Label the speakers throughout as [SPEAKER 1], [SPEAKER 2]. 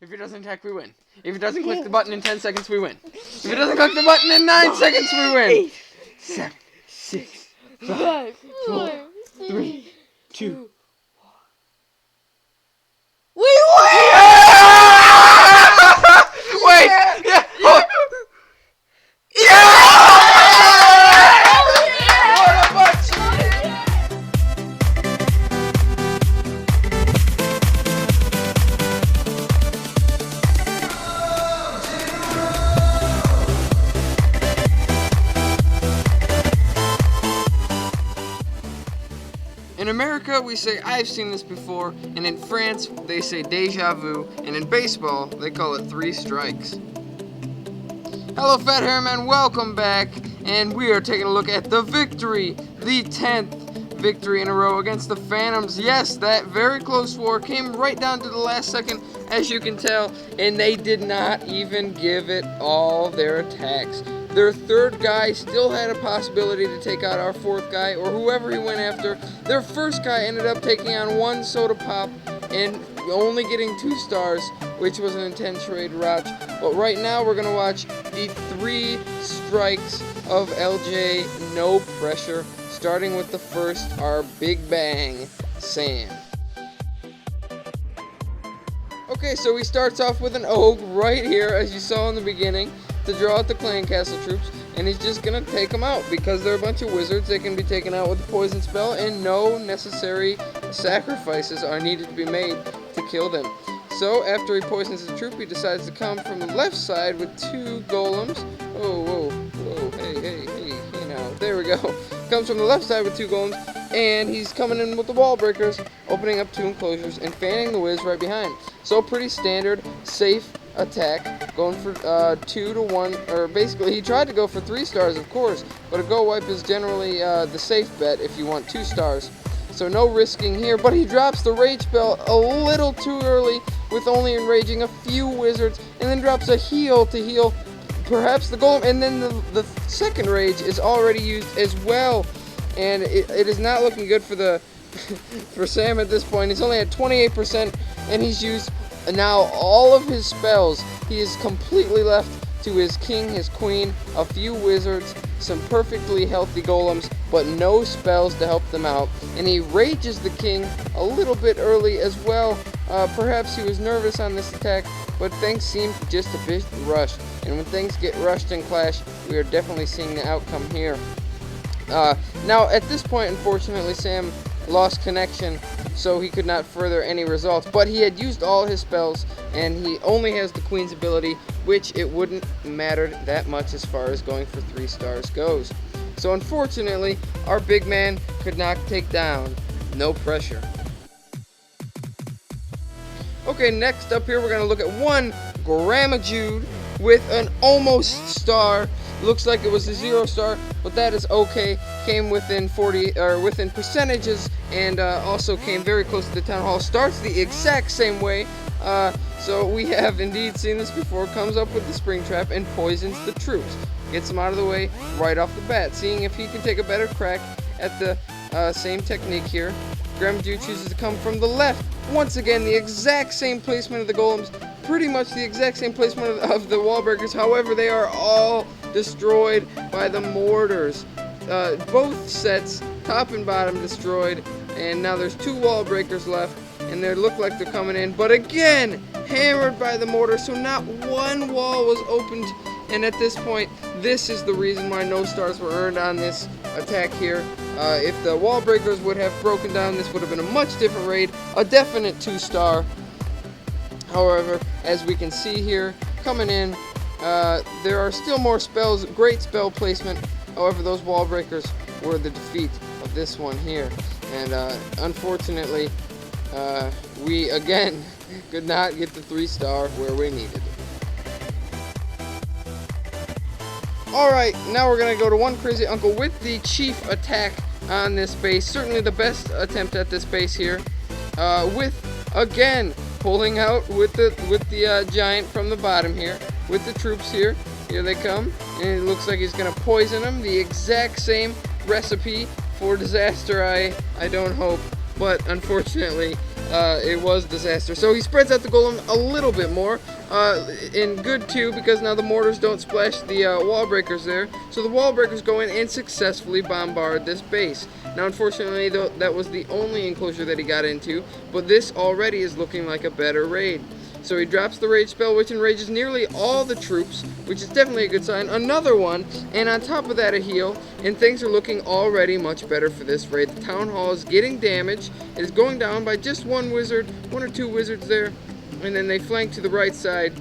[SPEAKER 1] If he doesn't attack, we win. If he doesn't click the button in 10 seconds, we win. If he doesn't click the button in 9 seconds, we win.
[SPEAKER 2] 8,
[SPEAKER 1] 7, 6,
[SPEAKER 2] 5,
[SPEAKER 1] 4, 3, 2.
[SPEAKER 2] We win!
[SPEAKER 1] Wait! Yeah! Oh. Yeah! What a bunch! In America, we say, I've seen this before, and in France, they say déjà vu, and in baseball, they call it 3 strikes. Hello, Fat Hair Man, welcome back, and we are taking a look at the victory, the 10th victory in a row against the Phantoms. Yes, that very close war came right down to the last second, as you can tell, and they did not even give it all their attacks. Their third guy still had a possibility to take out our fourth guy, or whoever he went after. Their first guy ended up taking on 1 soda pop and only getting 2 stars, which was an intense raid watch. But right now we're going to watch the 3 strikes of LJ, no pressure, starting with the first, our Big Bang, Sam. Okay, so he starts off with an Ogue right here, as you saw in the beginning, to draw out the Clan Castle troops, and he's just going to take them out because they're a bunch of wizards. They can be taken out with a poison spell, and no necessary sacrifices are needed to be made to kill them. So after he poisons the troop, he decides to come from the left side with 2 golems. Whoa, hey now, there we go. Comes from the left side with 2 golems, and he's coming in with the wall breakers, opening up 2 enclosures, and fanning the Wiz right behind. So pretty standard, safe attack, going for 2 to 1, or basically he tried to go for 3 stars, of course, but a go wipe is generally the safe bet if you want 2 stars. So no risking here, but he drops the rage spell a little too early with only enraging a few wizards, and then drops a heal to heal perhaps the golem, and then the second rage is already used as well, and it is not looking good for the for Sam at this point. He's only at 28%, and he's used now all of his spells. He is completely left to his king, his queen, a few wizards, some perfectly healthy golems, but no spells to help them out. And he rages the king a little bit early as well. Perhaps he was nervous on this attack, but things seemed just a bit rushed. And when things get rushed in Clash, we are definitely seeing the outcome here. Now, at this point, unfortunately, Sam lost connection, so he could not further any results, but he had used all his spells, and he only has the Queen's ability, which it wouldn't matter that much as far as going for 3 stars goes. So unfortunately, our big man could not take down No Pressure. Okay, next up here we're going to look at 1 Grandma Jude with an almost star. Looks like it was a 0 star, but that is okay. Came within within percentages, and also came very close to the town hall. Starts the exact same way. So we have indeed seen this before. Comes up with the spring trap and poisons the troops. Gets them out of the way right off the bat. Seeing if he can take a better crack at the same technique here. Grandma Jude chooses to come from the left. Once again, the exact same placement of the golems. Pretty much the exact same placement of the wall breakers. However, they are all destroyed by the mortars. Both sets, top and bottom, destroyed, and now there's 2 wall breakers left, and they look like they're coming in, but again hammered by the mortar, so not 1 wall was opened. And at this point, this is the reason why no stars were earned on this attack here. If the wall breakers would have broken down, this would have been a much different raid, a definite 2 star. However, as we can see here, coming in, there are still more spells, great spell placement. However, those wall breakers were the defeat of this one here. And unfortunately, we again could not get the 3 star where we needed it. Alright, now we're going to go to 1 Crazy Uncle with the chief attack on this base. Certainly the best attempt at this base here. With, again, pulling out with the giant from the bottom here. With the troops here. Here they come. And it looks like he's going to poison them. The exact same recipe for disaster, I don't hope. But unfortunately, it was disaster. So he spreads out the golem a little bit more, and good too, because now the mortars don't splash the wall breakers there. So the wall breakers go in and successfully bombard this base. Now unfortunately though, that was the only enclosure that he got into, but this already is looking like a better raid. So he drops the rage spell, which enrages nearly all the troops, which is definitely a good sign. Another one, and on top of that a heal, and things are looking already much better for this raid. The town hall is getting damaged. It is going down by just one wizard, one or two wizards there, and then they flank to the right side.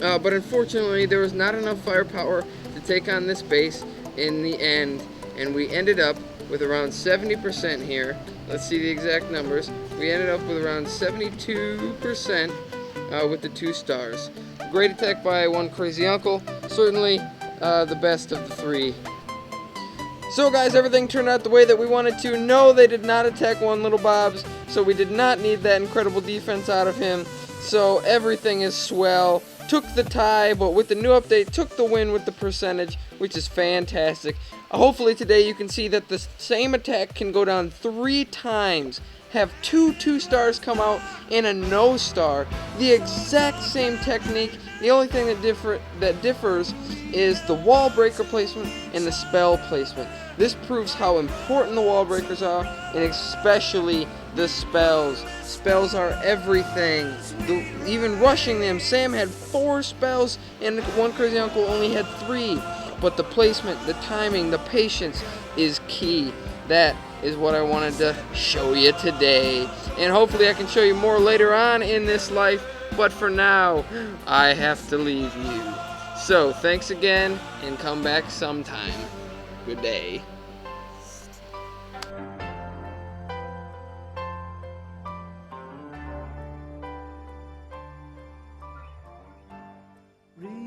[SPEAKER 1] But unfortunately, there was not enough firepower to take on this base in the end, and we ended up with around 70% here. Let's see the exact numbers. We ended up with around 72%. With the 2 stars. Great attack by one crazy uncle. Certainly the best of the 3. So guys, everything turned out the way that we wanted to. No, they did not attack one little Bobs, so we did not need that incredible defense out of him. So everything is swell. Took the tie, but with the new update, took the win with the percentage, which is fantastic. Hopefully today you can see that the same attack can go down 3 times. Have 2 stars come out and a no star. The exact same technique. The only thing that differs is the wall breaker placement and the spell placement. This proves how important the wall breakers are, and especially the spells. Spells are everything. Even rushing them, Sam had 4 spells and one crazy uncle only had 3. But the placement, the timing, the patience is key. That is what I wanted to show you today. And hopefully I can show you more later on in this life. But for now, I have to leave you. So thanks again, and come back sometime. Good day.